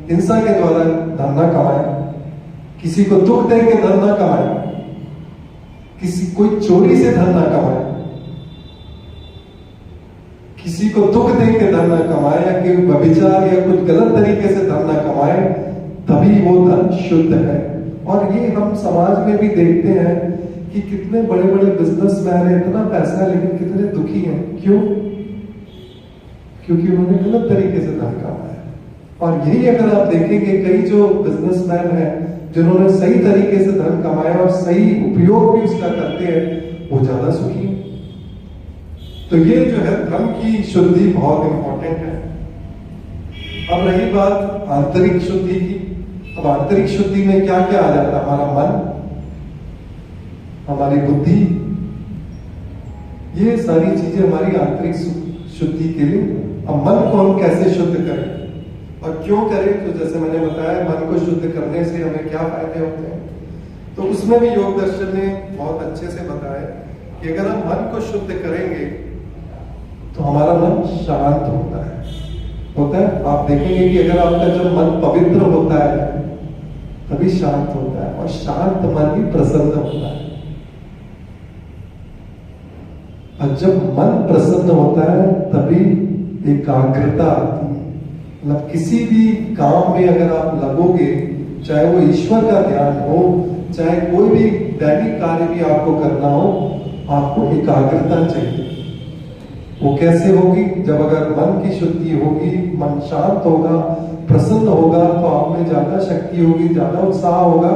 हिंसा के द्वारा धन ना कमाए, किसी को दुख दे के धन ना कमाए, कोई चोरी से धन ना कमाए, किसी को दुख दे के धन ना कमाए, या कि व्यभिचार या कुछ गलत तरीके से धन ना कमाए, तभी वो धन शुद्ध है। और ये हम समाज में भी देखते हैं कि कितने बड़े बड़े बिजनेसमैन हैं, इतना पैसा है लेकिन कितने दुखी हैं। क्यों? क्योंकि उन्होंने गलत तरीके से धन कमाया। और यही अगर आप देखेंगे कई जो बिजनेसमैन हैं जिन्होंने सही तरीके से धन कमाया और सही उपयोग भी उसका करते हैं, वो ज्यादा सुखी है। तो ये जो है धन की शुद्धि बहुत इंपॉर्टेंट है। अब रही बात आंतरिक शुद्धि की। अब आंतरिक शुद्धि में क्या क्या आ जाता है? हमारा मन, हमारी बुद्धि, ये सारी चीजें हमारी आंतरिक शुद्धि के लिए। अब मन को हम कैसे शुद्ध करें और क्यों करें? तो जैसे मैंने बताया, मन को शुद्ध करने से हमें क्या फायदे होते हैं, तो उसमें भी योग दर्शन ने बहुत अच्छे से बताया कि अगर हम मन को शुद्ध करेंगे तो हमारा मन शांत होता है। आप देखेंगे कि अगर आपका जब मन पवित्र होता है तभी शांत होता है, और शांत मन ही प्रसन्न होता है। और जब मन प्रसन्न होता है तभी एकाग्रता आती है। मतलब किसी भी काम में अगर आप लगोगे, चाहे वो ईश्वर का ध्यान हो, चाहे कोई भी दैनिक कार्य भी आपको करना हो, आपको एकाग्रता चाहिए। वो कैसे होगी? जब अगर मन की शुद्धि होगी, मन शांत होगा, प्रसन्न होगा, तो आप में ज्यादा शक्ति होगी, ज्यादा उत्साह होगा,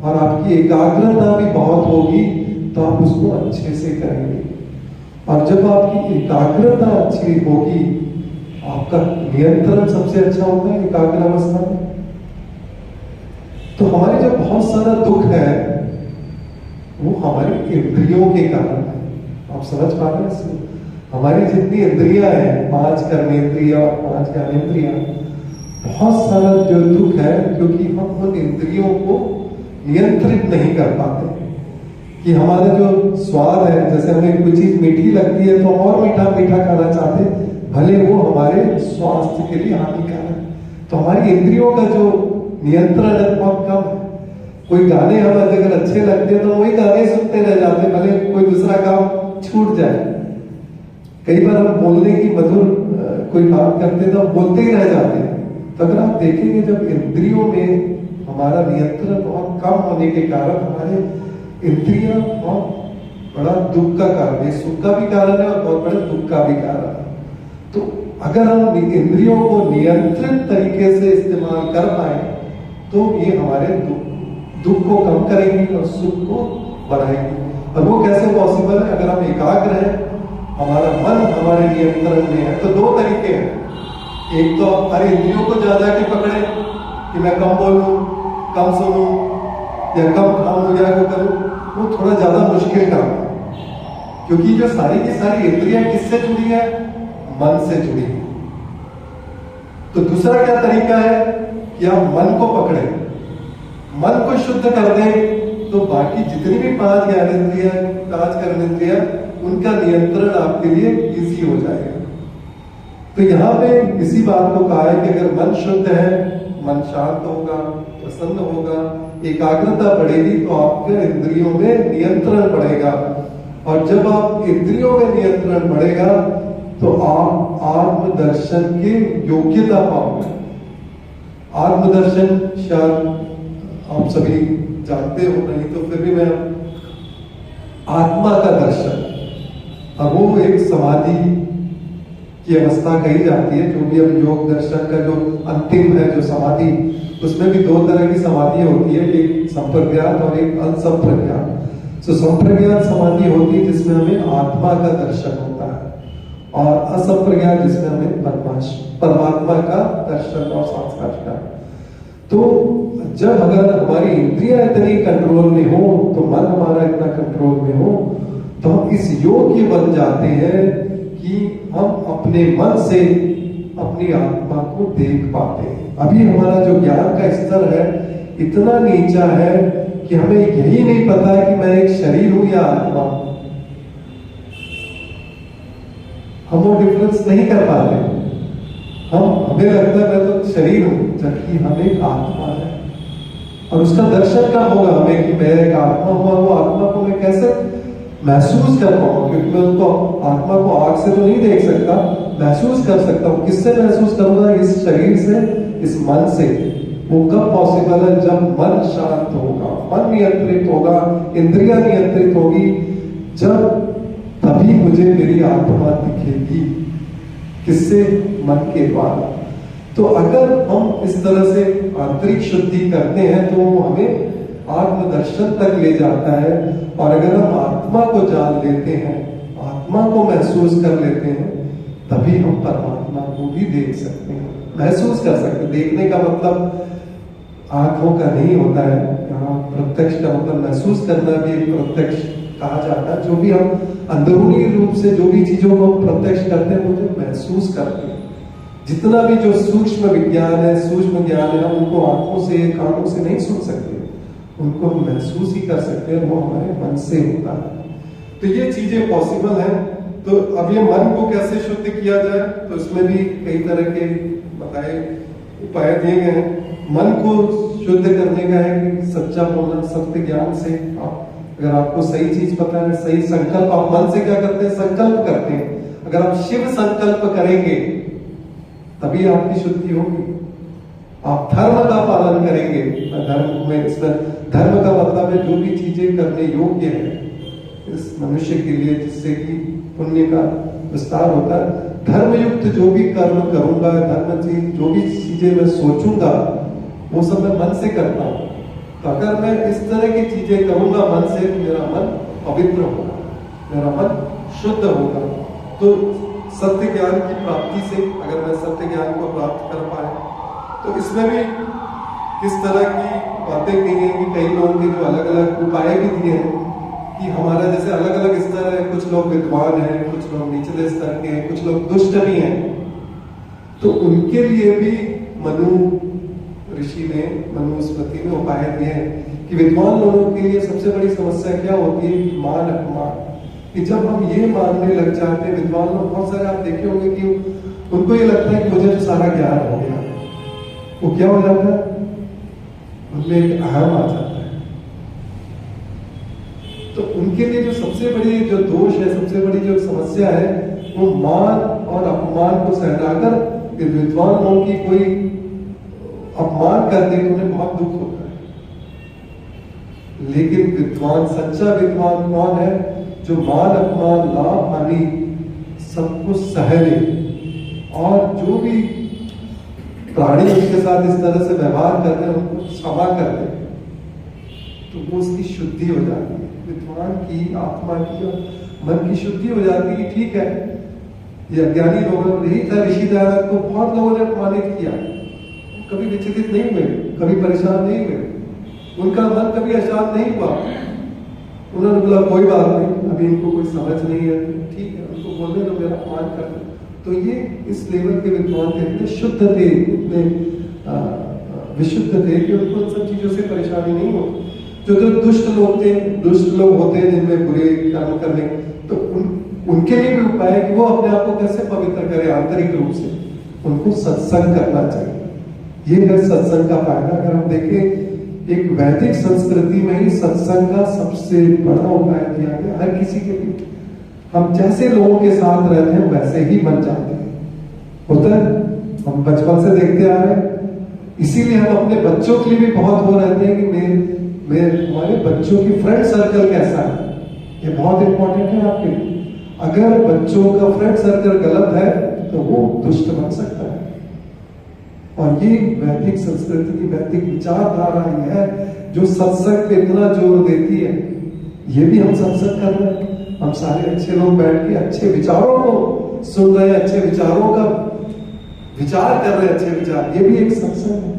और आपकी एकाग्रता भी बहुत होगी, तो आप उसको अच्छे से करेंगे। और जब आपकी एकाग्रता अच्छी होगी, आपका नियंत्रण सबसे अच्छा होता है एकाग्र अवस्था में। तो हमारे जो बहुत सारा दुख है वो हमारी इंद्रियों के कारण है। आप समझ पा रहे हैं इसमें? हमारी जितनी इंद्रियां हैं, 5 कर्मेंद्रियां और 5 ज्ञानेंद्रियां, बहुत सारा जो दुख है क्योंकि हम उन इंद्रियों को नियंत्रित नहीं कर पाते। कि हमारा जो स्वाद है, जैसे हमें कोई चीज मीठी लगती है तो और मीठा मीठा खाना चाहते, भले वो हमारे स्वास्थ्य के लिए हानिकारक है। तो हमारी इंद्रियों का जो नियंत्रण है बहुत कम है। कोई गाने हमें अगर अच्छे लगते हैं तो वही गाने सुनते रह जाते, भले कोई दूसरा काम छूट जाए। कई बार हम बोलने की मधुर कोई बात करते तो हम बोलते ही रह जाते हैं। तो अगर आप देखेंगे, जब इंद्रियों में हमारा नियंत्रण बहुत कम होने के कारण हमारे इंद्रियां बहुत बड़ा दुख का कारण है, सुख का भी कारण है और बहुत बड़ा दुख का भी कारण है। तो अगर हम इंद्रियों को नियंत्रित तरीके से इस्तेमाल कर पाए तो ये हमारे दुख को कम करेंगी और सुख को बढ़ाएंगी। और वो कैसे पॉसिबल है? अगर हम एकाग्र हैं, हमारा मन हमारे नियंत्रण में है, तो 2 तरीके हैं। एक तो हर इंद्रियों को ज्यादा के पकड़े कि मैं कम बोलूं, कम सुनूं, या कम खाऊं या वो करूं, वो थोड़ा ज्यादा मुश्किल काम है। क्योंकि जो सारी की सारी इंद्रियां किससे जुड़ी है? मन से जुड़ी है। तो दूसरा क्या तरीका है कि आप मन को पकड़े, मन को शुद्ध कर दें, तो बाकी जितनी भी 5 ज्ञानेंद्रियां, 5 कर्मेंद्रियां, उनका नियंत्रण आपके लिए इजी हो जाएगा। तो यहाँ पे इसी बात को कहा है कि अगर मन शुद्ध है, मन शांत होगा, प्रसन्न होगा, एकाग्रता बढ़ेगी, तो आपके इंद्रियों में नियंत्रण बढ़ेगा। और जब आप इंद्रियों में नियंत्रण बढ़ेगा तो आप आत्मदर्शन की योग्यता पाओगे। आत्मदर्शन शायद आप सभी जानते हो, नहीं तो फिर भी मैं, आत्मा का दर्शन, अब वो एक समाधि की अवस्था कही जाती है। जो भी अब योग दर्शन का जो अंतिम है, जो समाधि, उसमें भी 2 तरह की समाधि होती है, एक संप्रज्ञात और एक असंप्रज्ञात। तो संप्रज्ञात समाधि होती है जिसमें हमें आत्मा का दर्शन होता है, और असंप्रज्ञात जिसमें हमें परमात्मा का दर्शन और साक्षात्कार। तो जब अगर हमारी इंद्रियां इतनी कंट्रोल में हो, तो मन हमारा इतना कंट्रोल में हो, तो हम इस योग्य बन जाते हैं कि हम अपने मन से अपनी आत्मा को देख पाते हैं। अभी हमारा जो ज्ञान का स्तर है इतना नीचा है कि हमें यही नहीं पता है कि मैं एक शरीर हूं या आत्मा हूं। हम वो डिफरेंस नहीं कर पाते। हमें लगता है मैं तो शरीर हूं, जबकि हम एक आत्मा है। और उसका दर्शन कब होगा हमें कि मैं एक आत्मा हुआ? वो आत्मा को मैं कैसे महसूस कर पाऊंगा? क्योंकि मैं उसको, आत्मा को आंख से तो नहीं देख सकता, महसूस कर सकता हूँ। किससे महसूस करूंगा? इस शरीर से, इस मन से। वो कब पॉसिबल है? जब मन शांत होगा, मन नियंत्रित होगा, इंद्रियां नियंत्रित होगी, जब तभी मुझे मेरी आत्मा दिखेगी। किससे? मन के द्वारा। तो अगर हम इस तरह से आंतरिक शुद्धि करते हैं तो हमें आत्मदर्शन तक ले जाता है। और अगर हम आत्मा को जान लेते हैं, आत्मा को महसूस कर लेते हैं, तभी हम परमात्मा को भी देख सकते हैं, महसूस कर सकते हैं। देखने का मतलब आंखों का नहीं होता है, यहाँ प्रत्यक्ष का मतलब महसूस करना भी एक प्रत्यक्ष कहा जाता है। जो भी हम अंदरूनी रूप से जो भी चीजों को प्रत्यक्ष करते हैं, मुझे महसूस करते हैं। जितना भी जो सूक्ष्म विज्ञान है, सूक्ष्म ज्ञान है, हम उनको आंखों से, कानों से नहीं सुन सकते, उनको हम महसूस ही कर सकते हैं। वो हमारे मन से होता है। तो ये चीजें पॉसिबल हैं। तो अब ये मन को कैसे शुद्ध किया जाए, तो इसमें भी कई तरह के बताए उपाय दिए गए हैं। मन को शुद्ध करने का है कि सच्चा बोलना, सत्य ज्ञान से अगर आपको सही चीज पता है, सही संकल्प, आप मन से क्या करते हैं, संकल्प करते हैं। अगर आप शिव संकल्प करेंगे तभी आपकी शुद्धि होगी। आप धर्म का पालन करेंगे। धर्म में धर्म का मतलब है जो भी चीजें करने योग्य है इस मनुष्य के लिए, जिससे कि पुण्य का विस्तार होता है। धर्मयुक्त जो भी कर्म करूंगा, धर्म चीज जो भी चीजें मैं सोचूंगा, वो सब मैं मन से करता हूं। तो अगर मैं इस तरह की चीजें करूंगा मन से, तो मेरा मन पवित्र होगा, मेरा मन शुद्ध होगा। तो सत्य ज्ञान की प्राप्ति से अगर मैं सत्य ज्ञान को प्राप्त कर पाए, तो इसमें भी किस तरह की बातें कही हैं कि कई लोगों के जो अलग अलग उपाय भी दिए हैं कि हमारा जैसे अलग अलग स्तर है, कुछ लोग विद्वान हैं, कुछ लोग निचले स्तर के हैं, कुछ लोग दुष्ट भी हैं। तो उनके लिए भी मनु ऋषि ने मनुस्मृति में उपाय दिए हैं कि विद्वान लोगों के लिए सबसे बड़ी समस्या क्या होती है, मान अपमान। कि जब हम ये मानने लग जाते हैं, विद्वान लोग बहुत सारे आप देखे होंगे कि उनको ये लगता है कि मुझे तो सारा ज्ञान हो गया। वो क्या हो जाता है, उनमें एक अहम आ जाता है। तो उनके लिए जो सबसे बड़ी जो दोष है, सबसे बड़ी जो समस्या है, वो मान और अपमान को सहना। अगर विद्वान लोगों की कोई अपमान कर दे तो उन्हें बहुत दुख होता है। लेकिन विद्वान, सच्चा विद्वान कौन है, जो मान अपमान लाभ हानि सबको सह ले, और जो भी प्राणी उसके साथ इस तरह से व्यवहार कर रहे हैं उनको क्षमा कर दे, तो वो उसकी शुद्धि हो जाती है। विद्वान की आत्मा की और मन की शुद्धि हो जाती है। ठीक है, ये अज्ञानी लोगों ने यही था, ऋषि दयानंद को बहुत लोगों ने अपमानित किया, कभी विचलित नहीं हुए, कभी परेशान नहीं हुए, उनका मन कभी अशांत नहीं हुआ। उन्होंने बोला कोई बात नहीं, अभी इनको कोई समझ नहीं है, तो ठीक है, उनको बोलने दो, मेरा अपमान कर दो। तो ये इस लेवल के विद्वान थे, इतने शुद्ध थे, इतने विशुद्ध थे कि उनको इन सब चीजों से परेशानी नहीं हो। जो दुष्ट लोग थे, दुष्ट लोग होते हैं जिनमें बुरे कर्म करने, तो उनके लिए भी उपाय है कि वो अपने आप को कैसे पवित्र करे आंतरिक रूप से। उनको सत्संग करना चाहिए। ये है सत्संग का फायदा। अगर हम देखें, एक वैदिक संस्कृति में ही सत्संग का सबसे बड़ा उपाय दिया गया हर किसी के लिए। हम जैसे लोगों के साथ रहते हैं वैसे ही बन जाते हैं। होता है, हम बचपन से देखते आ रहे हैं। इसीलिए हम अपने बच्चों के लिए भी बहुत वो रहते हैं कि हमारे बच्चों की फ्रेंड सर्कल कैसा है। ये बहुत इंपॉर्टेंट है आपके लिए। अगर बच्चों का फ्रेंड सर्कल गलत है तो वो दुष्ट बन सकता है। और ये वैदिक संस्कृति की वैदिक विचारधारा ये है जो सत्संग पे इतना जोर देती है। ये भी हम सत्संग कर रहे हैं, हम सारे अच्छे लोग बैठ के अच्छे विचारों को सुन रहे हैं, अच्छे विचारों का विचार कर रहे हैं, अच्छे विचार, ये भी एक सत्संग है।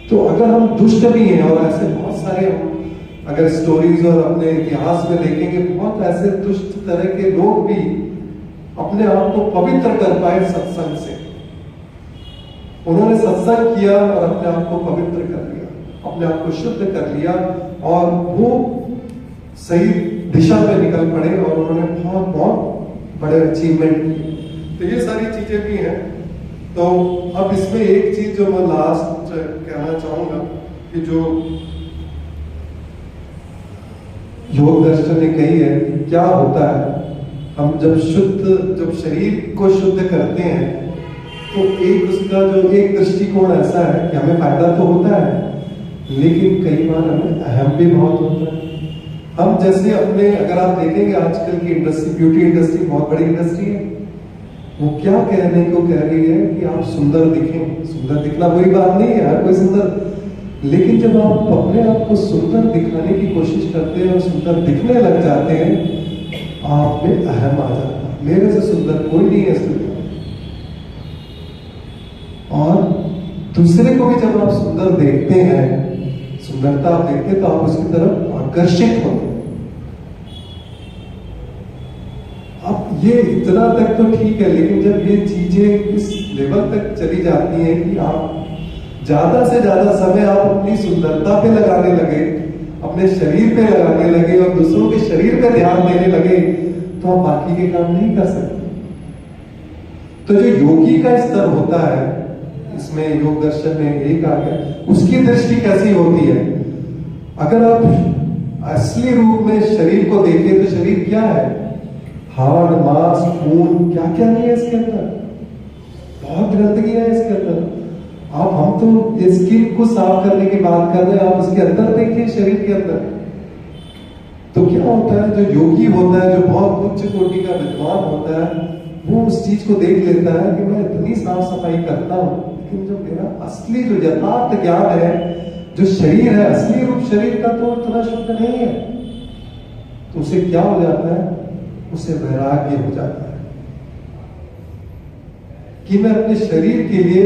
तो अगर हम दुष्ट भी हैं, और ऐसे बहुत सारे हम अगर स्टोरीज और अपने इतिहास में देखेंगे, बहुत ऐसे दुष्ट तरह के लोग भी अपने आप को पवित्र कर पाए सत्संग से। उन्होंने सत्संग किया और अपने आप को पवित्र कर लिया, अपने आप को शुद्ध कर लिया, और वो सही दिशा में निकल पड़े और उन्होंने बहुत बहुत बड़े अचीवमेंट किए। तो ये सारी चीजें भी हैं। तो अब इसमें एक चीज जो मैं लास्ट कहना चाहूंगा कि जो योग दर्शन ने कही है कि क्या होता है, हम जब शरीर को शुद्ध करते हैं तो एक उसका जो एक दृष्टिकोण ऐसा है कि हमें फायदा तो होता है, लेकिन कई बार हमें अहम भी बहुत होता है। हम जैसे अपने, अगर आप देखेंगे आजकल की इंडस्ट्री, ब्यूटी इंडस्ट्री बहुत बड़ी इंडस्ट्री है, वो क्या कहने को कह रही है कि आप सुंदर दिखें। सुंदर दिखना बुरी बात नहीं है, हर कोई सुंदर, लेकिन जब आप अपने आप को सुंदर दिखाने की कोशिश करते हैं और सुंदर दिखने लग जाते हैं, आप में अहम आ जाता है, मेरे से सुंदर कोई नहीं है इस दुनिया में। और दूसरे को भी जब आप सुंदर देखते हैं, सुंदरता आप देखते हैं, तो आप उसकी तरफ आकर्षित होते हैं। अब ये इतना तक तो ठीक है, लेकिन जब ये चीजें इस लेवल तक चली जाती हैं कि आप ज्यादा से ज्यादा समय आप अपनी सुंदरता पे लगाने लगे, अपने शरीर पे लगाने लगे और दूसरों के शरीर पे ध्यान देने लगे, तो आप बाकी के काम नहीं कर सकते। तो जो योगी का स्तर होता है, इसमें योग दर्शन में एक आ गया। उसकी दृष्टि कैसी होती है? अगर आप असली रूप में शरीर को देखें तो शरीर क्या है? हाड़, मांस, खून, क्या क्या नहीं है इसके अंदर। बहुत गंदगी है इसके अंदर। आप हम तो स्किन को साफ करने की बात कर रहे हैं, आप उसके अंदर देखिए, शरीर के अंदर। तो क्या होता है, जो योगी होता है, जो बहुत उच्च कोटि का विद्वान होता है, वो उस चीज को देख लेता है कि मैं इतनी साफ सफाई करता हूं, लेकिन जो मेरा असली जो यथार्थ ज्ञान है, जो शरीर है, असली रूप शरीर का तो इतना शुद्ध नहीं है। तो उसे क्या हो जाता है? उसे वैराग्य हो जाता है कि मैं अपने शरीर के लिए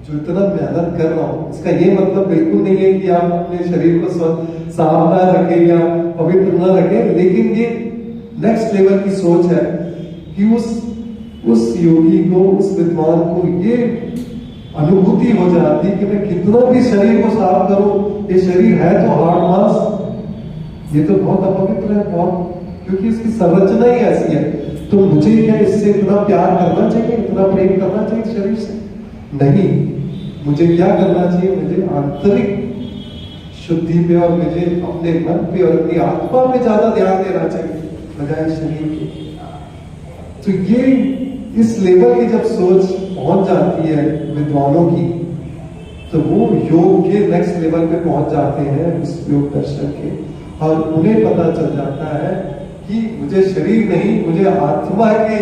जो इतना मेहनत कर रहा हूं, इसका ये मतलब बिल्कुल नहीं है कि आप अपने शरीर को साफ ना रखें या पवित्र ना रखें, लेकिन ये नेक्स्ट लेवल की सोच है कि उस योगी को, उस विद्वान को ये अनुभूति हो जाती कि मैं कितना भी शरीर को साफ करूं, ये शरीर है तो हाड़ मांस, ये तो बहुत अपवित्र है, बहुत, क्योंकि इसकी संरचना ही ऐसी है। तो मुझे क्या इससे इतना प्यार करना चाहिए, इतना प्रेम करना चाहिए शरीर से? नहीं, मुझे क्या करना चाहिए? मुझे आंतरिक शुद्धि पे और मुझे अपने मन पे और अपनी आत्मा पे ज्यादा ध्यान देना चाहिए बजाय शरीर के। तो ये इस लेवल की जब सोच पहुंच जाती है विद्वानों की, तो वो योग के नेक्स्ट लेवल पे पहुंच जाते हैं, उस योग दर्शन के, और उन्हें पता चल जाता है कि मुझे शरीर नहीं, मुझे आत्मा के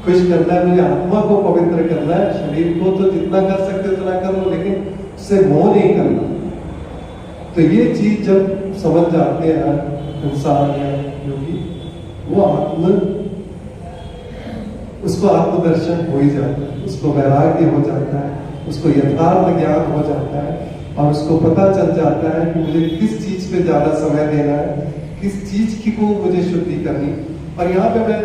खुश करना है, मुझे आत्मा को पवित्र करना है। शरीर को तो जितना कर सकते उतना कर लो, लेकिन उससे मोह नहीं करना। तो ये चीज जब समझ जाते हैं इंसान या योगी, वो उसको आत्मदर्शन हो ही जाता है, उसको वैराग्य हो जाता है, उसको यथार्थ ज्ञान हो जाता है, और उसको पता चल जाता है कि मुझे किस चीज पे ज्यादा समय देना है, किस चीज की को मुझे शुद्धि करनी। और यहाँ पे मैं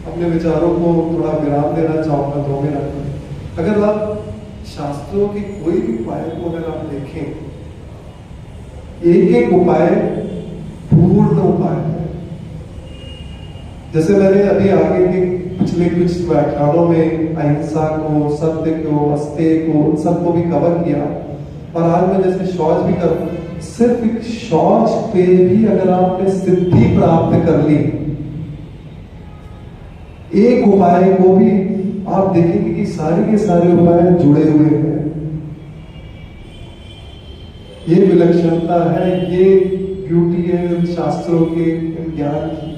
अपने विचारों को थोड़ा विराम देना चाहूंगा 2 मिनट। अगर आप शास्त्रों के कोई भी उपाय को अगर आप देखें, एक एक उपाय पूर्ण उपाय है। जैसे मैंने अभी आगे के पिछले कुछ व्याख्यानों में अहिंसा को, सत्य को, अस्तेय को, उन सबको भी कवर किया, और आज मैं जैसे शौच भी करूं, सिर्फ एक शौच पे भी अगर आपने सिद्धि प्राप्त कर ली, एक उपाय को भी आप देखेंगे कि सारे के सारे उपाय जुड़े हुए हैं। ये विलक्षणता है, ये ब्यूटी है शास्त्रों के ज्ञान की।